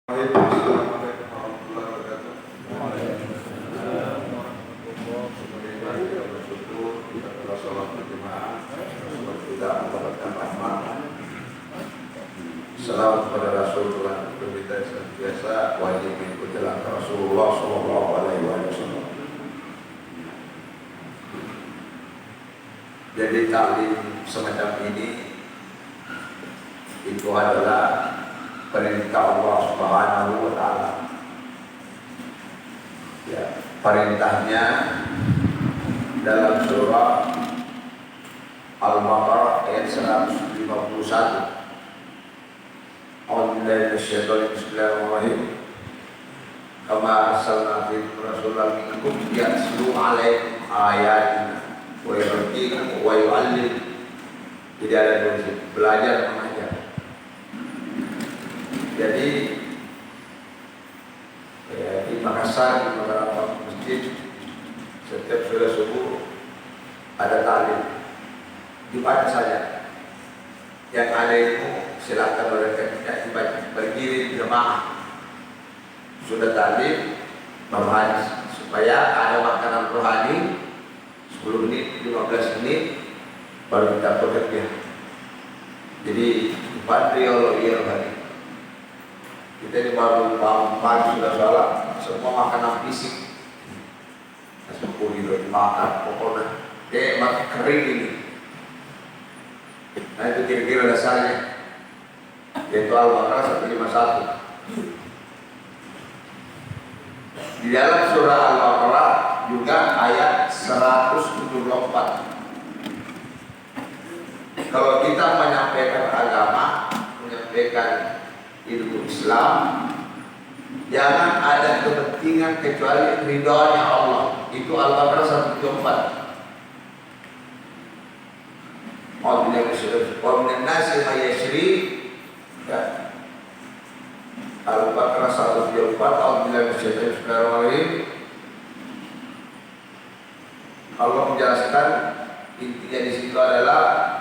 Assalamualaikum warahmatullahi wabarakatuh. Sebagaimana kita bersyukur kita telah sholat berjemaah, sholat kita mendapatkan rahmat. Salam kepada Rasulullah, kita senantiasa wajib mengikuti langkah Rasulullah Sallallahu Alaihi Wasallam. Jadi taklim semacam ini itu adalah perintah Allah Subhanahu wa Ta'ala. Ya, perintahnya dalam surah Al-Baqarah ayat 151. A'udzubillahi minasyaitonir rajim. Bismillahirrahmanirrahim. Kama arsalna fiikum rasulan minkum yatlu 'alaikum ayatina wa yuhyikum wa yu'allimukum. Jadi ada dua, belajar mengajar. Jadi di Makassar, di beberapa masjid setiap sholat subuh ada taklim, dibaca saja. Yang ada itu silakan mereka tidak dibaca, berdiri jemaah. Sudah taklim baru hadis supaya ada makanan rohani 10 menit, 15 menit baru kita bekerja. Jadi pagi kita ini baru bangun pagi sudah sholat, semua makanan fisik langsung kulit makan pokoknya kayak makan kering ini. Nah itu kira-kira dasarnya, yaitu Al-Baqarah 151. Di dalam surah Al-Baqarah juga ayat 174. Kalau kita menyampaikan agama, menyampaikan ilmu Islam, jangan ada kepentingan kecuali ridhonya Allah. Itu Al-Baqarah 174. Wa minan nasi may yashri, ya. Al-Baqarah 174. Allah menjelaskan intinya di situ adalah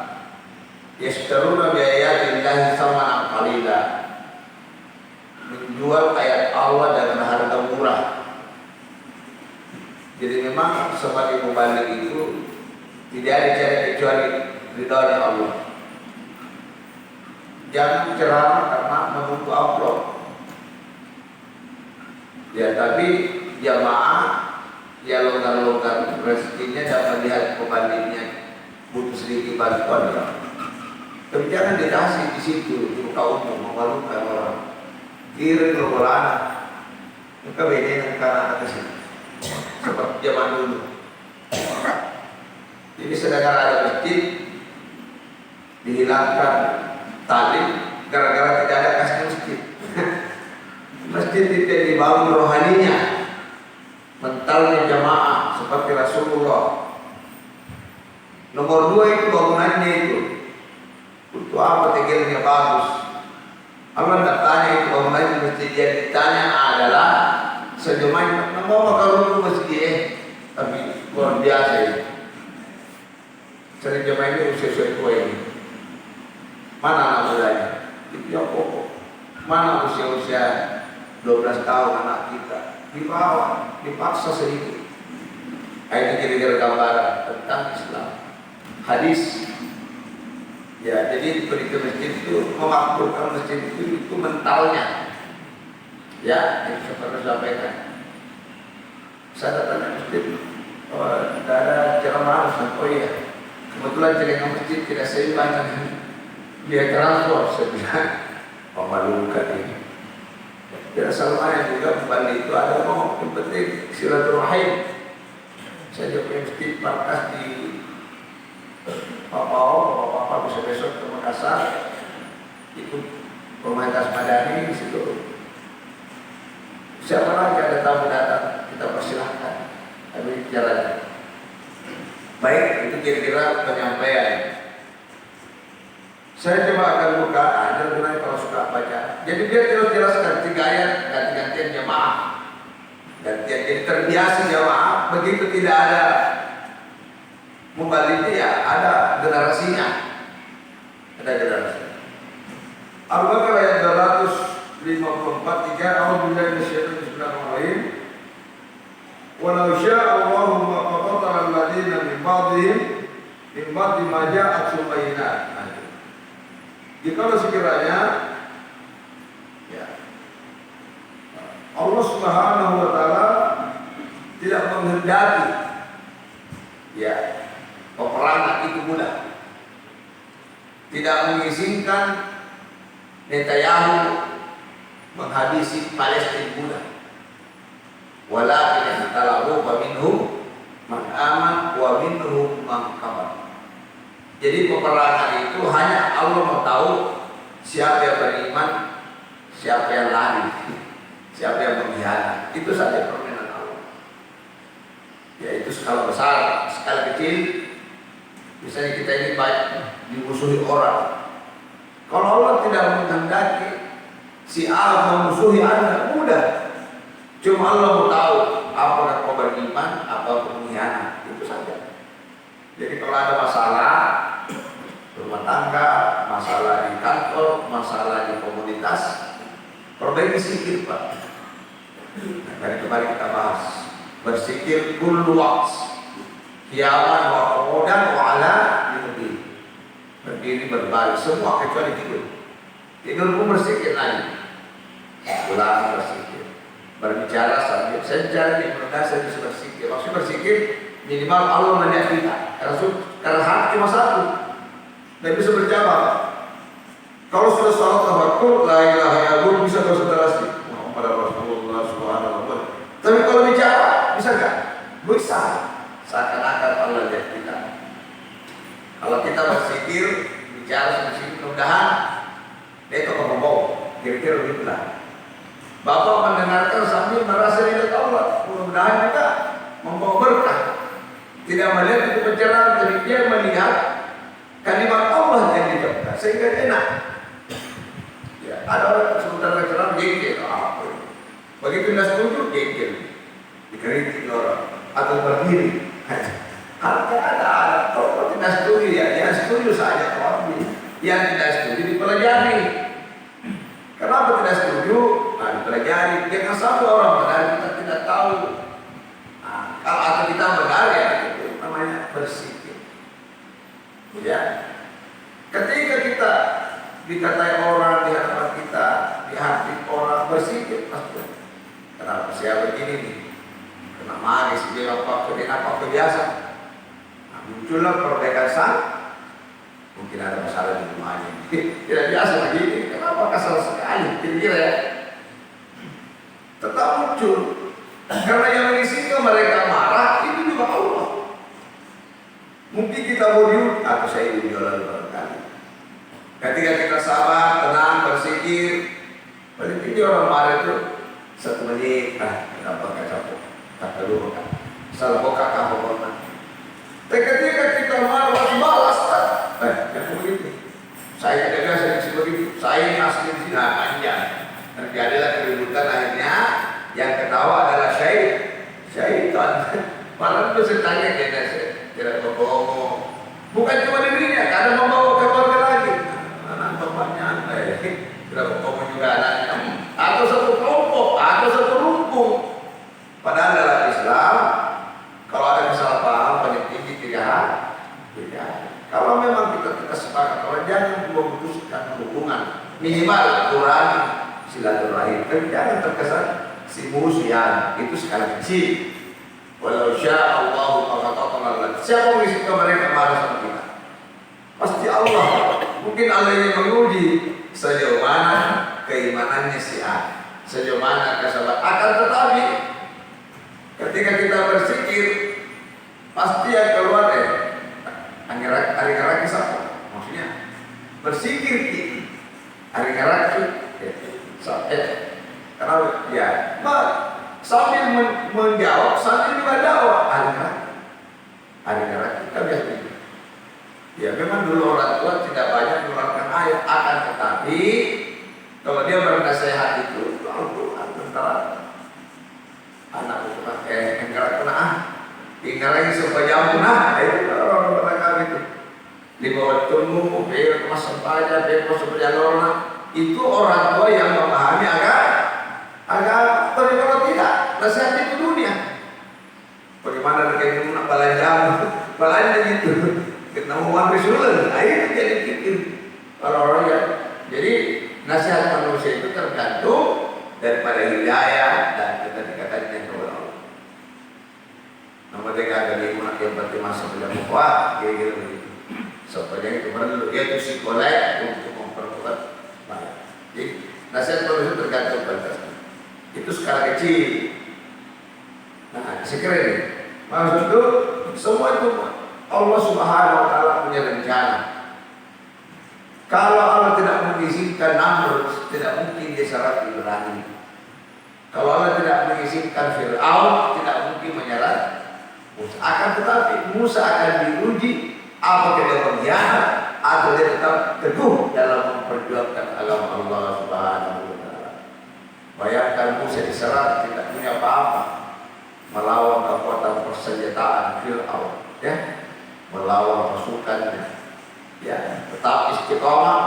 yashtaruna bi ayatillahi thamanan qalila, menjual ayat Allah dengan harga murah. Jadi memang sebagai pembalik itu tidak ada cara kecuali ridhonya Allah. Jangan ceramah karena menunggu upload. Ya, tapi jamaah ya longgar-longgar rezekinya dapat lihat pembaliknya butuh sedikit bantuan. Tapi jangan dikasih di situ buka umum memalukan orang. Kiri berbola, maka bedanya karena atas ini seperti zaman dulu. Jadi sedangkan ada masjid dihilangkan taklim gara-gara tidak ada kasih masjid. Masjid tidak dibangun rohaninya, mentalnya jamaah seperti Rasulullah. Nomor 2 itu bangunannya itu untuk apa tegelnya bagus. Allah tak tanya itu bangunan masjid, yang ditanya adalah sejumlahnya mau kalau masjid, tapi luar biasa ini. Sering jemaah ini usia-usia tua ini. Mana anak mudanya? Itu yang pokok. Mana usia-usia 12 tahun anak kita? Dibawa, dipaksa sedikit. Ini kira-kira gambaran tentang Islam. Hadis. Ya, jadi pergi masjid itu memakmurkan masjid itu mentalnya. Ya, itu seperti sampaikan. Saya datang ke masjid, tidak ada ceramah. Oh iya, kebetulan jaringan masjid tidak seimbang dengan biaya transport. Saya bilang, memalukan ini. Ya, Salman juga kembali itu ada mau yang penting silaturahim. Saya juga punya masjid markas di Bapak bisa besok ke Makassar ikut Komunitas Madani di situ. Siapa lagi ada tamu datang kita persilahkan. Tapi jalan. Baik, itu kira-kira penyampaian. Saya coba akan buka ada gunanya kalau suka baca. Jadi dia terus jelaskan 3 ayat ganti-gantian jamaah. Gantian jadi terbiasa jamaah begitu tidak ada membaliknya ya ada generasinya. Ada generasi. Al-Baqarah ayat 254 43 A'udzubillahi minasyaitonir bismillahirrahmanirrahim. Walau syaa Allahu ma qatala alladziina min ba'dihim min ba'di ma ja'atuhum bayyinat. Jikalau sekiranya ya, Allah Subhanahu wa taala tidak menghendaki ya peperangan itu mudah, tidak mengizinkan Netanyahu menghabisi Palestina mudah. Walakin talahu wa minhum man aman wa minhum man kafar. Jadi peperangan itu hanya Allah mau tahu siapa yang beriman, siapa yang lari, siapa yang mengkhianat. Itu saja permainan Allah. Ya itu skala besar, skala kecil. Misalnya kita ini baik dimusuhi orang. Kalau Allah tidak menghendaki si A memusuhi Anda, mudah. Cuma Allah mau tahu apakah kau beriman, apa pengkhianat. Itu saja. Jadi kalau ada masalah rumah tangga, masalah di kantor, masalah di komunitas, perbaiki zikir, Pak. Nah, dari kemarin kita bahas berzikir kullu waqt, qiyaman wa qu'udan wa ala junubih. Berdiri berbalik semua kecuali tidur. Tidur pun berzikir lagi. Ulang berzikir. Berbicara sambil saya di perda saya bisa berzikir. Maksudnya berzikir minimal Allah melihat kita. Karena hati cuma satu. Dan bisa berjawab. Kalau sudah salat tawakkul la ilaha illallah bisa konsentrasi. Muhammad Rasulullah subhanahu wa ta'ala. Tapi kalau bicara bisa enggak? Bisa. Seakan-akan Allah lihat kita. Kalau kita berzikir, bicara sedikit, mudah-mudahan dia itu ngomong, kira-kira begitulah. Bapak mendengarkan sambil merasa ridha Allah, mudah-mudahan juga membawa berkah. Tidak melihat itu pencerahan, tapi dia melihat kalimat Allah yang diucapkan, sehingga enak. Ya, ada orang sebentar pencerahan gengkel, begitu tidak setuju gengkel, dikritik orang atau berdiri. Kalau ada kalau tidak setuju ya, yang setuju saja kalau yang tidak setuju dipelajari. Kenapa tidak setuju? Nah, dipelajari. Jangan sampai orang benar kita tidak tahu. Nah, kalau atau kita benar ya itu namanya berzikir. Ya. Ketika kita dikatai orang di hadapan kita, di hati orang berzikir pasti. Kenapa saya begini nih? Kena manis dia apa biasa. Muncullah perbaikan sang, mungkin ada masalah di rumahnya. Tidak biasa begini, kenapa kasar sekali? Kira-kira ya. Tetap muncul. Karena yang mengizinkan mereka marah itu juga Allah. Mungkin kita mau diuji, atau saya diuji oleh barangkali. Ketika kita sabar, tenang, berzikir, paling tinggi orang marah itu 1 menit. Kenapa kacau? Kata dulu kan. Salah boka pokoknya. Dan ketika kita marah balas, yang begitu. Saya tidak biasa seperti itu. Saya ini asli di sini panjang. Terjadilah keributan akhirnya yang ketawa adalah syaitan. Malah itu saya tidak bohong. Bukan cuma dirinya, kadang membawa ke keluarga lagi. Anak bapaknya, tidak bohong juga anaknya. Atau satu kelompok, atau satu rumpun. Padahal dalam Islam, kalau ada kesalahpahaman paling tinggi 3 hari. Kalau memang kita sepakat, kalau jangan memutuskan hubungan, minimal kurangi silaturahim. Tapi jangan terkesan si musuhan itu sekali kecil. Walau syaa Allahu ma qatala. Siapa mengizinkan mereka marah sama kita? Pasti Allah. Mungkin Allah yang menguji sejauh mana keimanannya si A, sejauh mana kesabaran. Akan tetapi ketika kita berzikir, pasti yang keluar hari karaki siapa? Maksudnya berzikir hari karaki karena ya sambil menjawab sambil juga dakwah hari karaki kita biasa itu. Ya memang dulu orang tua tidak banyak mengeluarkan ayat, akan tetapi kalau dia bernasihat itu Al-Quran tentara anak enggak kena tinggal lagi supaya jamu itu orang kami itu di bawah tunggu kemas sampahnya bebas supaya lorna itu orang tua yang memahami agama nasihat itu dunia. Bagaimana kayak guna balanya gitu. Kita mau ambil sulen, itu jadi pikir kalau orang ya. Jadi nasihat manusia itu tergantung daripada hidayah dan kata-katanya kepada Allah. Nama mereka akan digunakan yang penting masuk dalam muka, kira-kira begitu. Supaya itu perlu yaitu psikolog untuk memperkuat baik. Jadi nasihat manusia tergantung pada itu skala kecil. Nah, sekiranya ini maksud itu semua itu Allah Subhanahu Wa Taala punya rencana. Kalau Allah tidak mengizinkan Namrud, tidak mungkin dia syarat Ibrahim. Kalau Allah tidak mengizinkan Fir'aun, tidak mungkin menyeret Musa. Akan tetapi Musa akan diuji apakah dia berkhianat atau dia tetap teguh dalam memperjuangkan agama Allah Subhanahu Wa Taala. Bayangkan Musa diserang tidak punya apa-apa, melawan kekuatan persenjataan Fir'aun, ya, melawan pasukannya, ya, tetap istiqomah,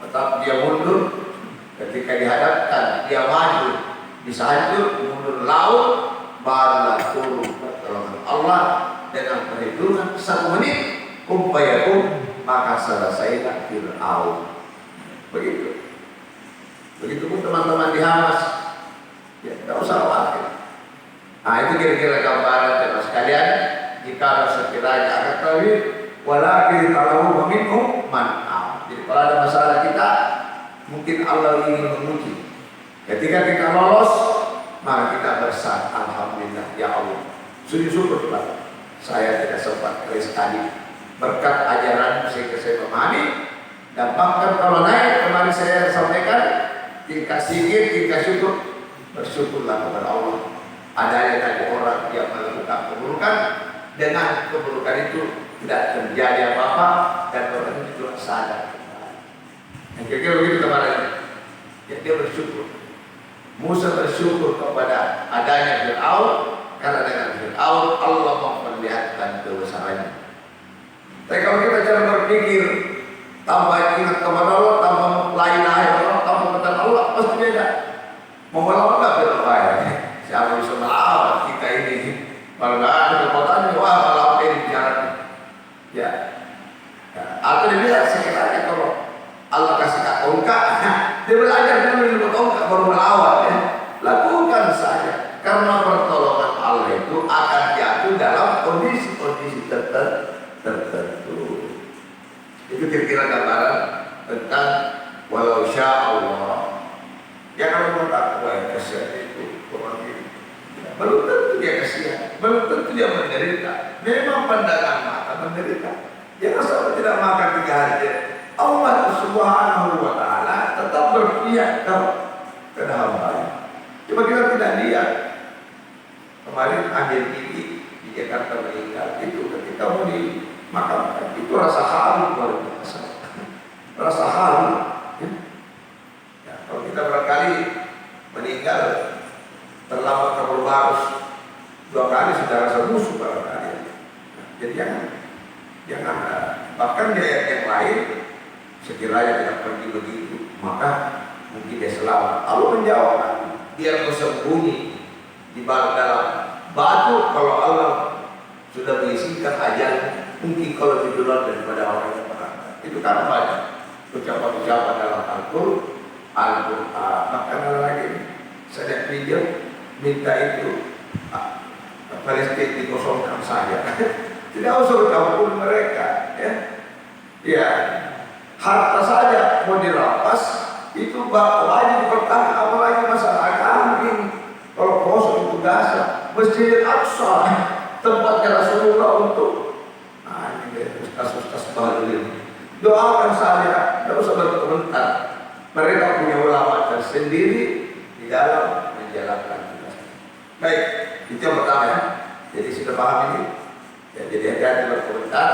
tetap dia mundur. Ketika dihadapkan dia maju, bisa hancur, mundur laut, barulah turun pertolongan Allah dengan perhitungan 1 menit, maka selesailah Fir'aun. Begitu. Begitupun teman-teman di Hamas, ya tidak usah khawatir. Nah itu kira-kira gambaran teman sekalian. Jika sekiranya akan tahu, walakin kalau meminum man'am. Jadi kalau ada masalah kita, mungkin Allah ingin menguji. Ketika kita lolos, maka kita bersah, alhamdulillah ya Allah. Sujud syukur Pak. Saya tidak sempat tulis tadi berkat ajaran sehingga saya memahami. Dan bahkan kalau naik kemarin saya sampaikan, tingkat sikit, tingkat syukur, bersyukurlah kepada Allah. Adanya tadi orang yang melakukan keburukan, dengan keburukan itu tidak terjadi apa-apa dan orang itu juga sadar. Yang kira-kira begitu kemarin, ya, dia bersyukur. Musa bersyukur kepada adanya Fir'aun, karena dengan Fir'aun Allah memperlihatkan kebesarannya. Tapi kalau kita cara berpikir tanpa ingat kepada Allah, tanpa la ilaha illallah, tanpa kepada Allah, pasti beda. Mau melawan nggak berubah? Siapa bisa melawan kita ini? Kalau nggak ada kekuatannya, wah melawan ini jalan. Ya. Atau dia bilang sekiranya kalau Allah kasih tongkat, dia belajar dulu ilmu tongkat baru melawan. Ya. Lakukan saja, karena pertolongan Allah itu akan jatuh dalam kondisi-kondisi tertentu. Itu kira-kira gambaran tentang walau sya Allah. Ya kalau menurut aku kasihan itu orang ini, belum tentu dia kasihan, belum tentu dia menderita. Memang pandangan mata menderita. Jangan sampai tidak makan 3 hari. Allah Subhanahu Wa Taala tetap berpihak kepada hamba-Nya. Cuma kita tidak lihat. Kemarin Amir Kiki di Jakarta meninggal itu ketika mau dimakamkan, itu rasa haru luar biasa. Rasa haru. Ya, kalau kita barangkali meninggal terlambat kabur barus 2 kali sudah rasa musuh barangkali. Jadi jangan bahkan di ayat yang lain, sekiranya tidak pergi begitu, maka mungkin dia selamat. Allah menjawab, dia bersembunyi di dalam batu kalau Allah sudah mengizinkan ajal, mungkin kalau tiduran daripada orang yang berangkat. Itu karena banyak ucapan-ucapan dalam Al-Quran. Bahkan ada lagi saya pinjam minta itu Palestina dikosongkan saja. Tidak usah campur mereka, ya. Ya, harta saja mau dirampas itu wajib dipertahankan, apalagi masalah kambing. Kalau kosong itu Gaza, Masjid Aqsa, tempatnya Rasulullah untuk ini ustaz-ustaz baru ini. Doakan saja, tidak usah berkomentar. Mereka punya ulama tersendiri di dalam menjalankan tugas. Baik, itu yang pertama ya. Jadi sudah paham ini. Ya, jadi hati-hati berkomentar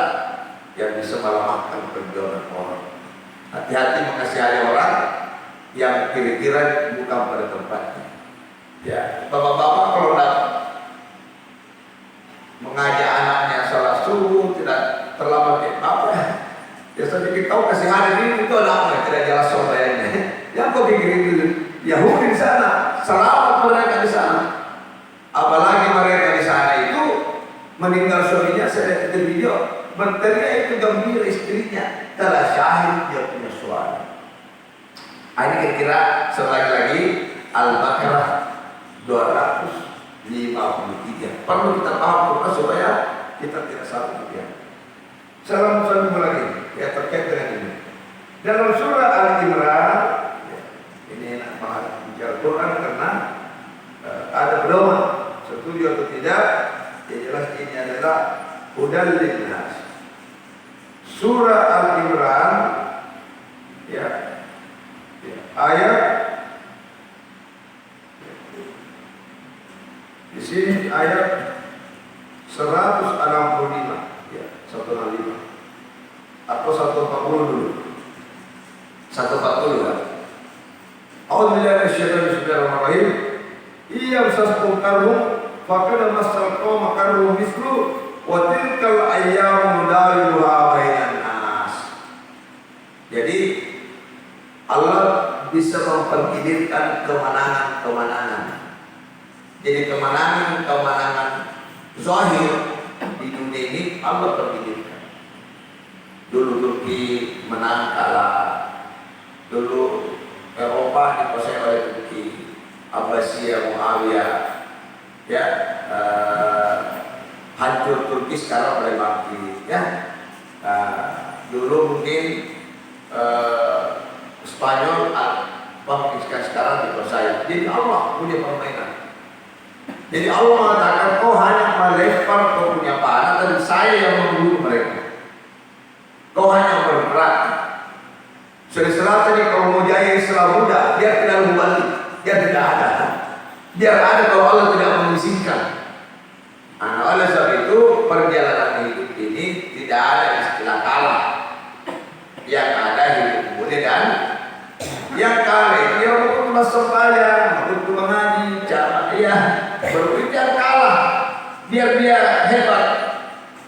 yang bisa melemahkan perjuangan orang. Hati-hati mengasihani orang yang kira-kira bukan pada tempatnya. Ya, bapak-bapak kalau mengajak anaknya salat subuh tidak terlambat apa ya? Ya sedikit tahu kasihani ini itu ada apa? Tidak jelas soalnya. Yang kau pikir itu Yahudi di sana, selamat mereka di sana. Apalagi mereka di sana itu meninggal suaminya, saya lihat di video berteriak itu gembira istrinya, telah syahid dia punya suami. Ini kira-kira selagi lagi Al-Baqarah 253. Perlu kita paham supaya kita tidak salah dia. Salam sambung lagi ya terkait dengan ini. Dalam surah Al-Imran, ya, ini enak banget bicara Quran karena ada pedoman. Setuju atau tidak? Yang jelas ini adalah hudal linnas. Surah Al-Imran, ya, ayat di sini ayat 165, ya, 165 atau 140 dulu. 140 kan? A'udzubillahi minasyaitonir bismillahirrahmanirrahim. Iyam sasqum karhum faqad masal qawma karhum mislu wa tilkal ayyamu nudawiluha bainan nas. Jadi Allah bisa memperkirakan kemenangan-kemenangan. Jadi kemenangan-kemenangan zahir di dunia ini Allah perkirakan. Dulu Turki menang kalah. Dulu Eropa dikuasai oleh Turki, Abbasiyah, Muawiyah, ya, hancur Turki sekarang mulai bangkit, ya. Dulu mungkin Spanyol bangkit sekarang dikuasai. Jadi Allah punya permainan. Jadi Allah mengatakan kau hanya melempar kau punya panah dan saya yang membunuh mereka. Kau hanya berperang. Selatan ini kalau mau jaya Islam muda, dia tidak membalik, dia tidak ada. Biar ada kalau Allah tidak mengizinkan. Oleh sebab itu perjalanan hidup ini tidak ada istilah kalah. Yang ada hidup mulia dan yang kalah itu yang untuk masuk bayang, untuk mengaji, cara dia berpikir kalah. Biar dia hebat,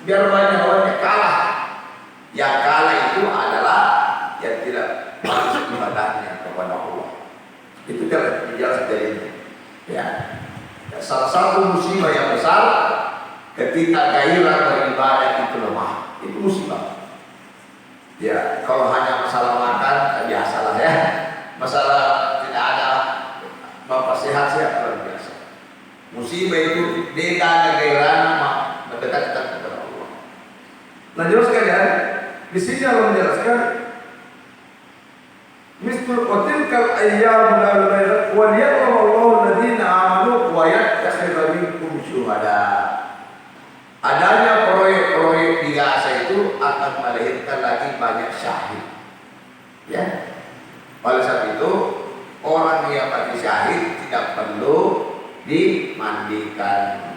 biar banyak orangnya kalah. Yang kalah itu adalah yang tidak masuk ibadahnya kepada Allah. Itu jelas dari ini. Ya. Salah satu musibah yang besar ketika gairah beribadah itu lemah. Itu musibah. Ya, kalau hanya masalah makan biasalah ya. Masalah tidak ada bapak sehat-sehat luar biasa. Musibah itu dia ada gairah mendekatkan kepada Allah. Nah, jelas sekalian, di sini Allah menjelaskan misal qatilkal ayyam la yughayyiru wa liya'lamu alladziina aamanu wa yattakhidha minkum syuhada. Adanya proyek-proyek di Gaza itu akan melahirkan lagi banyak syahid. Ya. Oleh sebab itu orang yang mati syahid tidak perlu dimandikan.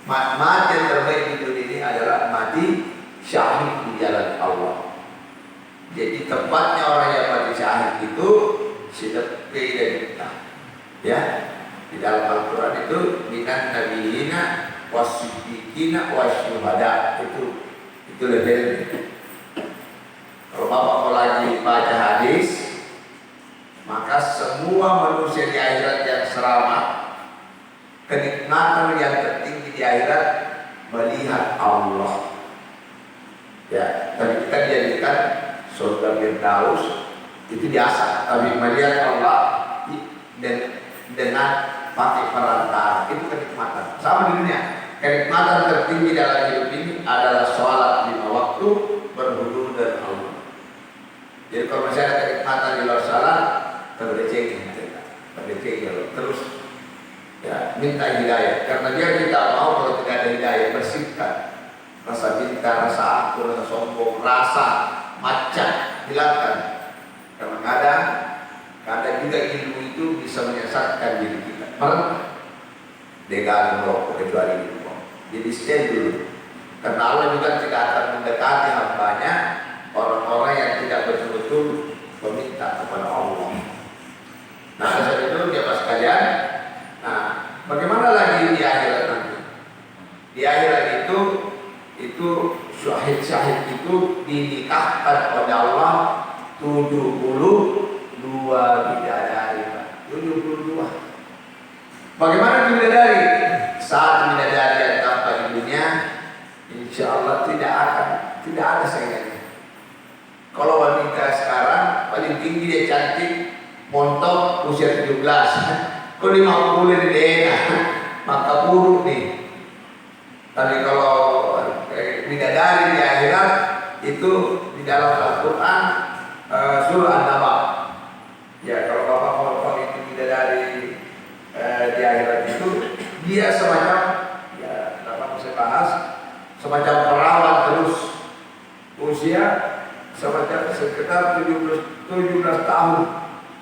Mati yang terbaik di dunia ini adalah mati syahid di jalan Allah. Jadi tempatnya orang yang mati syahid itu sidq dan kita. Ya, di dalam Al-Quran itu minan nabiyina wasiddiqina wasyuhada itu levelnya. Kalau Bapak mau lagi baca hadis, maka semua manusia di akhirat yang selamat, kenikmatan yang tertinggi di akhirat melihat Allah. Ya, tapi kita dijadikan surga Firdaus itu biasa, tapi melihat Allah dan dengan pakai perantara itu kenikmatan. Sama di dunia, kenikmatan tertinggi dalam hidup ini adalah sholat 5 waktu berhubung dengan Allah. Jadi kalau masih ada kenikmatan di luar sholat, terdecengi terus ya minta hidayah, karena dia tidak mau kalau tidak ada hidayah. Bersihkan rasa cinta, rasa aku, rasa sombong, rasa macam hilangkan. Karena kadang juga ilmu itu bisa menyesatkan diri kita. Dia merokok kecuali ilmu. Jadi stay dulu. Karena Allah juga tidak akan mendekati hambanya orang-orang yang tidak betul-betul meminta kepada Allah. Nah, saat itu jemaah sekalian. Nah, bagaimana lagi di akhirat nanti? Di akhirat itu syahid-syahid itu dinikahkan oleh Allah 72 bidadari, 72. Bagaimana bidadari? Saat bidadari tanpa ibunya, insya Allah tidak ada saingannya. Kalau wanita sekarang paling tinggi dia cantik, montok usia 17. Kalau 50 dia maka buruk nih. Tapi kalau bidadari di akhirat itu di dalam Al-Quran surah An-Naba. Ya, kalau Bapak mau itu bidadari di akhirat itu dia semacam, ya Bapak bisa bahas, semacam perawat terus usia semacam sekitar 17 tahun.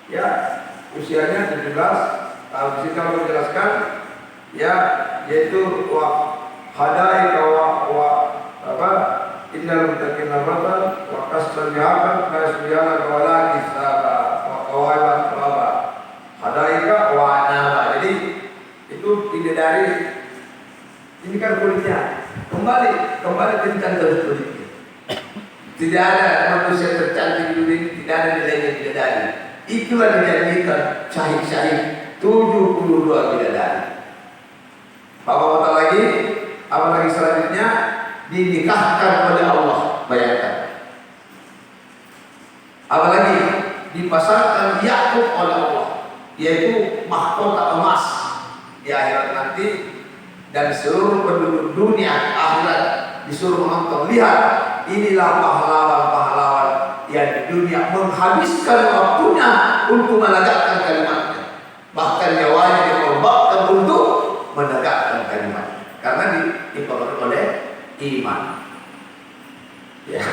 Ya, usianya 17 tahun. Di sini kalau menjelaskan ya, yaitu hadaika wa innal muttaqina rabban wa kasal bihakan kasbiyana kawala kisaba wa kawala baba hadaika wa anaba. Jadi itu bidadari ini kan kulitnya kembali kencang terus kulitnya. Tidak ada manusia tercantik di dunia ini, tidak ada nilainya bidadari. Itulah dijadikan syahid 72 bidadari. Apa lagi? Apalagi selanjutnya dinikahkan oleh Allah, bayangkan. Apalagi dipasangkan Yakub oleh Allah, yaitu mahkota emas di akhirat nanti, dan seluruh penduduk dunia akhirat disuruh menonton. Lihat, inilah pahlawan-pahlawan yang di dunia menghabiskan waktunya untuk menegakkan kalimatnya, bahkan nyawanya dikorbankan untuk menegakkan kalimat, karena dipengaruhi oleh iman. Ya,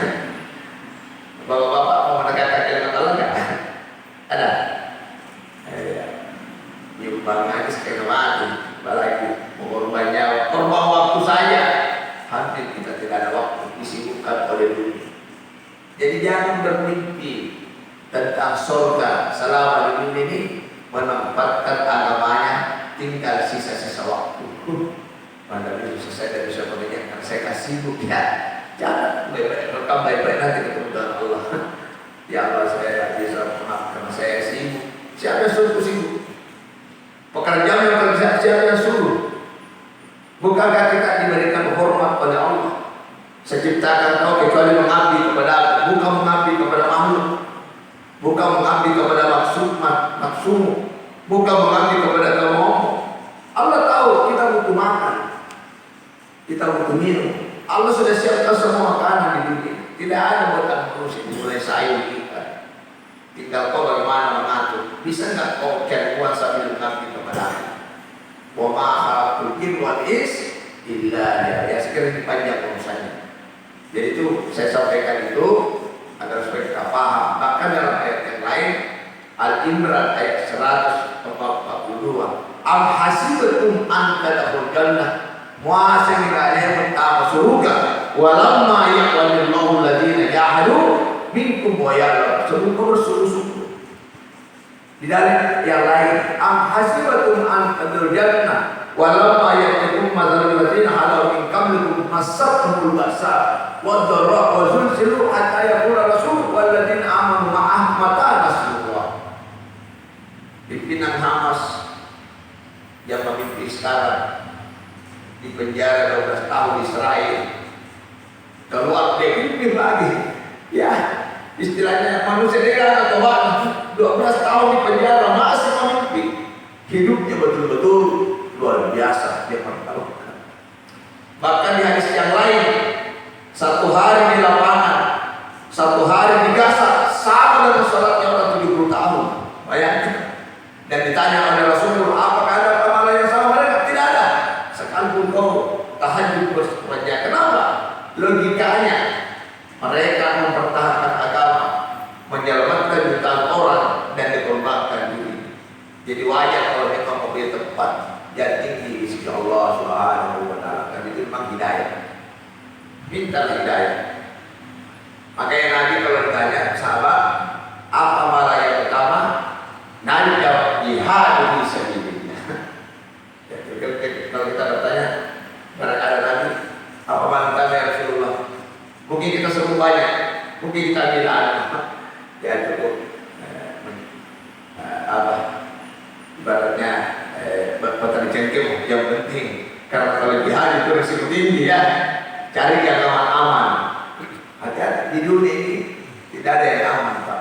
bapak-bapak mau menegakkan kalimat Allah nggak? Ada? Ya, nyumbang aja sekali mati, apalagi mau korban nyawa, korban waktu saja. Hampir kita tidak ada waktu, disibukkan oleh dunia. Jadi jangan bermimpi tentang surga selama di dunia ini, menempatkan agamanya tinggal sisa-sisa waktu. Pada itu selesai dari bisa mengerjakan, saya kasih sibuk ya. Jangan rekam baik-baik nanti ketemu dengan Allah. Ya Allah, saya tidak bisa maaf karena saya sibuk. Siapa yang suruh sibuk? Pekerjaan yang kerja siapa yang suruh? Bukankah kita diberikan hormat oleh Allah? Seciptakan kau kecuali mengabdi kepada aku, bukan mengabdi kepada makhluk, bukan mengabdi kepada maksudmu, bukan mengabdi kepada kamu. Allah tahu kita butuh makan, kita butuh minum. Allah sudah siapkan semua makanan di dunia. Tidak ada buatan manusia mulai sayur kita. Tinggal kau bagaimana mengatur. Bisa nggak kau cari uang sambil mengabdi kepada aku? Wa ma khalaqtul jinna wal insa illa liya'budun. Ya, sekarang dipanjang urusannya. Jadi itu saya sampaikan itu agar supaya kita paham. Bahkan dalam ayat yang lain, Al-Imran ayat 142, am hasibatum an tadkhulul jannah, muasa kalian pertama surga, walamma yaqulullahu alladziina jahadu minkum wa ya'lam. Surga bersungguh-sungguh. Di dalam yang lain, am hasibatum an tadkhulul jannah, walamma ya'tikum mathalul ladziina khalaw min qablikum massatuhumul ba'sa wa dharra wa zulzilu hatta yaqula rasul wal ladziina amanu ma'ah mata nasrullah. Pimpinan Hamas yang memimpin sekarang di penjara 12 tahun di Israel, keluar dia pimpin lagi. Ya, istilahnya manusia dia atau 12 tahun di penjara masih memimpin. Hidupnya betul-betul luar biasa, dia pertaruhkan. Bahkan di hadis yang lain, 1 hari di lapangan, 1 hari di Gaza, sama dengan sholatnya orang 70 tahun. Bayangkan. Dan ditanya oleh Rasulullah, apakah ada amalan yang sama mereka? Tidak ada. Sekalipun kau tahajud bersepanjang. Kenapa? Logikanya, mereka mempertahankan agama, menyelamatkan jutaan orang dan dikorbankan diri. Jadi wajar kalau mereka mempunyai tempat yang tinggi di sisi Allah Subhanahu wa Ta'ala. Dan itu memang hidayah. Minta hidayah. Makanya Nabi kalau ditanya sahabat, apa amalan yang pertama? Nabi jawab, jihad fi sabilillah. Kalau kita bertanya kepada Nabi, apa mantan ya Rasulullah? Mungkin kita sebut banyak, mungkin kita bilang ya cukup apa? Ibaratnya petani cengkeh yang penting. Karena kalau jihad itu risiko tinggi ya. Cari yang aman-aman. Hati-hati di dunia ini tidak ada yang aman Pak.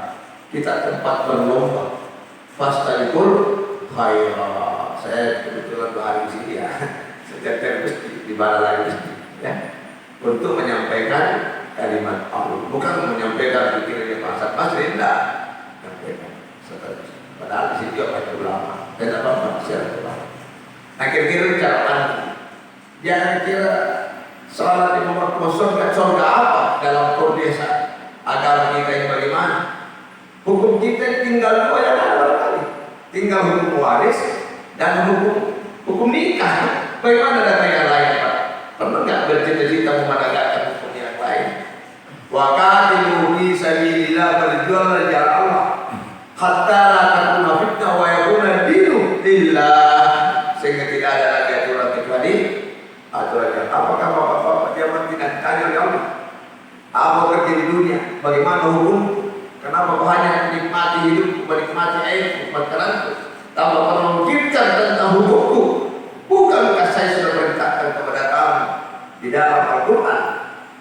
Kita tempat berlomba. Fastabiqul khairat. Saya kebetulan hari di sini ya. Sejak terus di bala lagi ya. Untuk menyampaikan kalimat Allah, bukan menyampaikan pikirannya Pak Hasan Basri, tidak. Menyampaikan. Padahal di situ ada ulama. Dan apa-apa secara ulama. Nah kira-kira cara pandang. Jangan kira salat di nomor surga apa dalam kondisi agama kita ini bagaimana? Hukum kita tinggal dua yang ada barangkali. Tinggal hukum waris dan hukum nikah. Bagaimana data yang lain Pak? Pernah nggak bercita-cita memadagkan hukum yang lain? Wa qatilu fi sabilillah, berjuang jalan Allah. Hatta la takuna fitnah wa yakuna dinu lillah. Sehingga tidak ada lagi aturan kecuali aturan. Apakah bapak-bapak zaman tidak ditanya oleh Allah? Apa kerja di dunia? Bagaimana hukum? Kenapa banyak menikmati hidup, menikmati air, makanan? Tanpa pernah memikirkan tentang hukumku. Bukankah saya sudah perintahkan kepada kamu di dalam Al-Quran?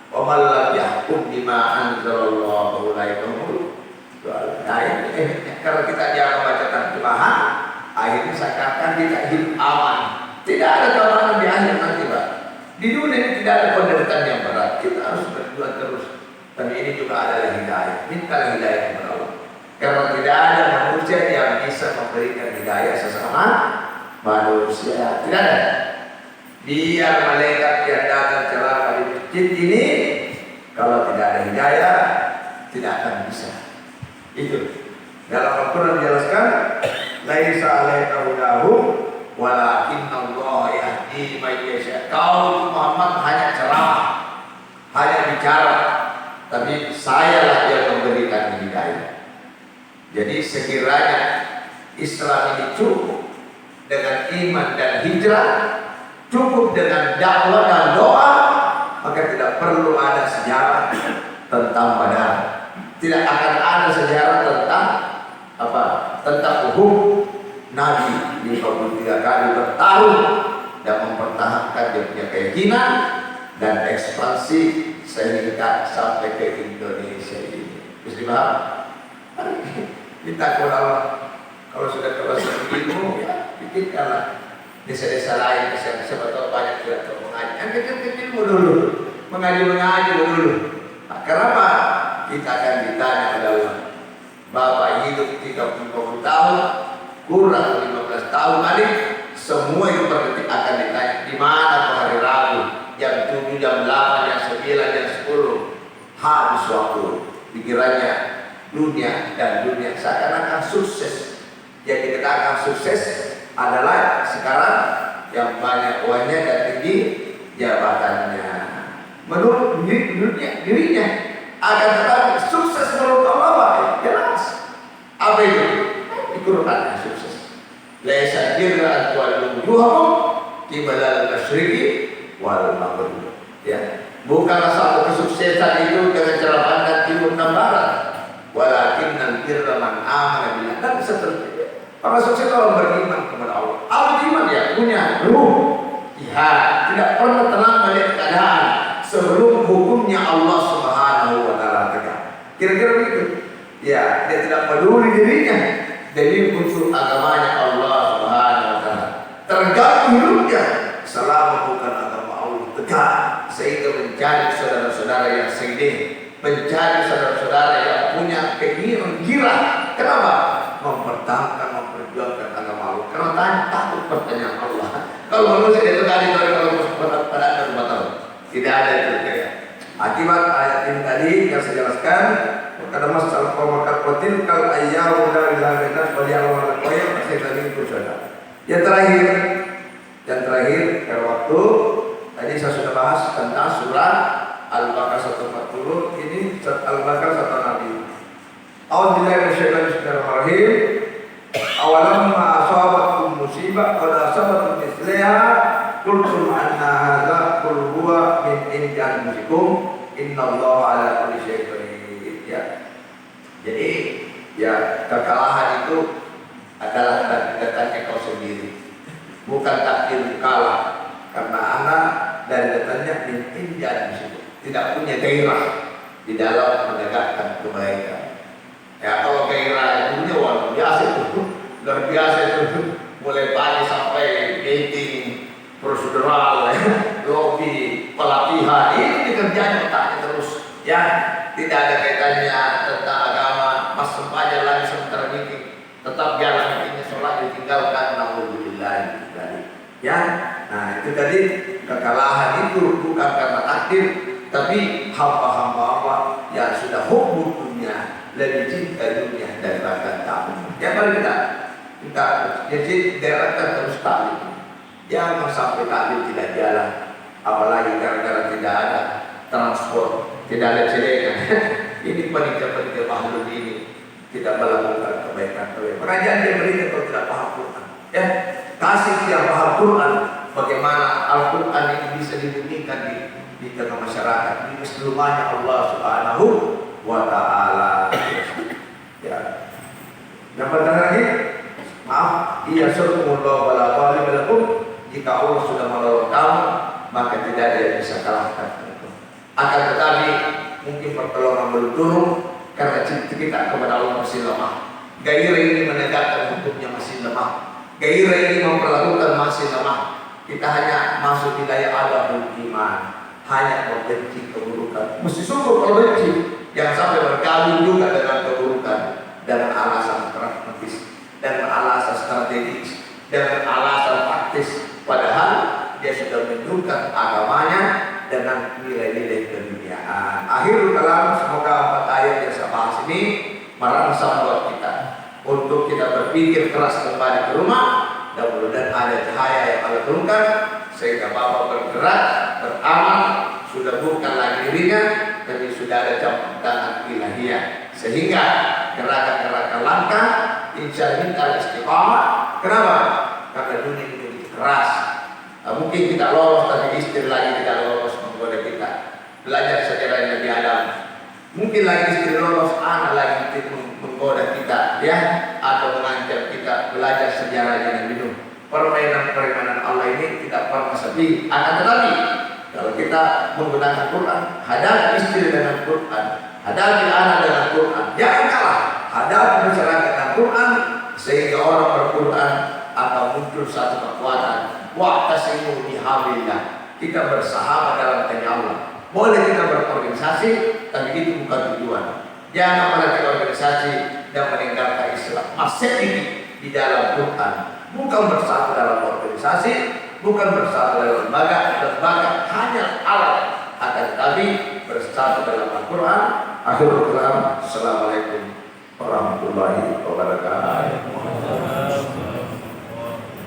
Wa man lam yahkum bima anzalallahu ulaika humul zalimun. Nah ini karena kita jangan membaca terjemahan, akhirnya seakan kita hidup aman. Tidak ada keamanan di akhir nanti Pak. Di dunia ini tidak ada penderitaan yang berat. Kita harus berjuang terus. Dan ini juga adalah hidayah. Mintalah hidayah kepada Allah. Karena tidak ada manusia yang bisa memberikan hidayah sesama manusia. Tidak ada. Biar malaikat yang datang ceramah di masjid ini, kalau tidak ada hidayah, tidak akan bisa. Itu. Dalam Al-Quran dijelaskan, laisa alaika hudahum walakinna Allah yahdi man yasha. Kau Muhammad hanya ceramah, hanya bicara, tapi sayalah yang memberikan hidayah. Jadi sekiranya Islam ini cukup dengan iman dan hijrah, cukup dengan dakwah dan doa, maka tidak perlu ada sejarah tentang Badar. Tidak akan ada sejarah tentang apa? Tentang hukum Nabi 53 kali bertarung dan mempertahankan dia punya keyakinan dan ekspansi sehingga sampai ke Indonesia ini. Bisa dipaham? Minta kepada Allah. Kalau sudah kelas ilmu, ya bikinkanlah desa-desa lain, siapa tahu banyak sudah tahu mengaji. Yang kecil-kecil dulu, mengaji dulu. Nah, kenapa? Kita akan ditanya oleh Allah. Bapak hidup 30 tahun, kurang 15 tahun tadi, semua itu berarti akan ditanya di mana hari Rabu, jam 7, jam 8, jam 9, jam 10, habis waktu. Pikirannya dunia dan dunia seakan-akan sukses. Yang dikatakan sukses adalah sekarang yang banyak uangnya dan tinggi jabatannya. Menurut dirinya akan tetapi sukses menurut Allah jelas. Apa itu? Al-Quran sukses. Laisa birra tuwallu wujuhakum qibala al-masyriqi wal maghrib. Ya, bukanlah satu kesuksesan itu dengan cara pandang timur dan barat. Walakinnal birra man amana billah. Dan seterusnya. Para sukses orang beriman kepada Allah. Allah iman ya, punya ruh jihad, tidak pernah tenang melihat keadaan sebelum hukumnya Allah Subhanahu wa taala tegak. Kira-kira begitu. Ya, dia tidak peduli dirinya demi unsur agamanya Allah Subhanahu wa taala. Terganggu hidupnya selama bukan agama Allah tegak, sehingga mencari saudara-saudara yang sedih, mencari saudara-saudara yang punya keinginan gila. Kenapa? Mempertahankan, memperjuangkan agama Allah. Karena takut pertanyaan Allah. Kalau manusia itu tadi kalau pada rumah tahun tidak ada itu. Akibat ayat ini tadi yang saya jelaskan, karena masalah pemakan potil kalau ayam udah dilakukan beliau orang koyok saya tadi itu sudah. Yang terakhir karena waktu tadi saya sudah bahas tentang surah Al-Baqarah 140 ini Al-Baqarah 1 Nabi. A'udzubillahi minasyaitonir bismillahirrahmanirrahim. Awalamma asabatkum musibah qad asabatkum mislaha qultum anna hadza qul huwa min indi anfusikum innallaha ala kulli syai'in qadir. Ya. Jadi ya kekalahan itu adalah datangnya kau sendiri. bukan takdir kalah, karena anak dari datangnya injak di situ, tidak punya gairah di dalam menegakkan kebaikan. Ya kalau gairah itu luar biasa itu, luar biasa itu, mulai pagi sampai meeting prosedural, lobby, pelatihan, ini kerjanya otaknya terus, ya tidak ada kaitannya tentang agama, mas sempatnya lagi sementara meeting, tetap jalan meetingnya sholat ditinggalkan, naudzubillah dari, ya. Nah itu tadi kekalahan itu bukan karena takdir, tapi hamba-hamba Allah yang sudah hukum dunia, lebih cinta dunia daripada kamu. Ya mari kita jadi derajat terus taklim. Jangan sampai taklim tidak jalan, apalagi gara-gara tidak ada transport, tidak ada celengan. Ini panitia-panitia makhluk ini tidak melakukan kebaikan-kebaikan. Pengajian dia berikan kalau tidak paham Quran. Ya, kasih dia paham Quran, bagaimana Al-Quran ini bisa dibunyikan di tengah masyarakat. Ini seluruhnya Allah Subhanahu wa Ta'ala. Ya. Yang pertama lagi, maaf, iya surkumullah wala ghalib lakum. Jika Allah sudah menolong kamu, maka tidak ada yang bisa kalahkan itu. Akan tetapi mungkin pertolongan belum turun karena cinta kita kepada Allah masih lemah. Gairah ini menegakkan hukumnya masih lemah. Gairah ini memperlakukan masih lemah. Kita hanya masuk wilayah adabul iman, hanya membenci keburukan. Mesti syukur kalau benci, jangan sampai bergabung juga dengan keburukan dengan alasan pragmatis, dengan alasan strategis, dengan alasan taktis. Padahal dia sudah menunjukkan agamanya dengan nilai-nilai keduniaan. Akhirul kalam, semoga 4 ayat yang saya bahas ini merangsang buat kita untuk kita berpikir keras kembali ke rumah. Dan mudah-mudahan ada cahaya yang Allah turunkan sehingga Bapak bergerak, beramal, sudah bukan lagi dirinya, tapi sudah ada campur tangan ilahiyah. Sehingga gerakan-gerakan langkah insya Allah istiqamah. Kenapa? Karena dunia ini begitu keras. Mungkin kita lolos, tapi istri lagi tidak lolos menggoda kita. Belajar sejarah Nabi Adam. Mungkin lagi istri lolos, anak lagi menggoda kita, ya, atau mengancam kita. Belajar sejarahnya Nabi Nuh. Permainan-permainan Allah ini tidak pernah sepi. Akan tetapi kalau kita menggunakan Quran, hadapi istri dengan Quran, hadapi anak dengan Quran, jangan kalah. Hadapi masyarakat dengan Quran sehingga orang berquran akan muncul satu kekuatan. Wa'tasimu bihablillah. Kita bersahabat dalam tanya Allah. Boleh kita berorganisasi, tapi itu bukan tujuan. Jangan melatih organisasi dan meninggalkan Islam. Masih ini di dalam Quran. Bukan bersatu dalam organisasi, bukan bersatu dalam lembaga hanya alat. Akan tetapi bersatu dalam Al-Quran. Akhirul kalam. Assalamualaikum warahmatullahi wabarakatuh.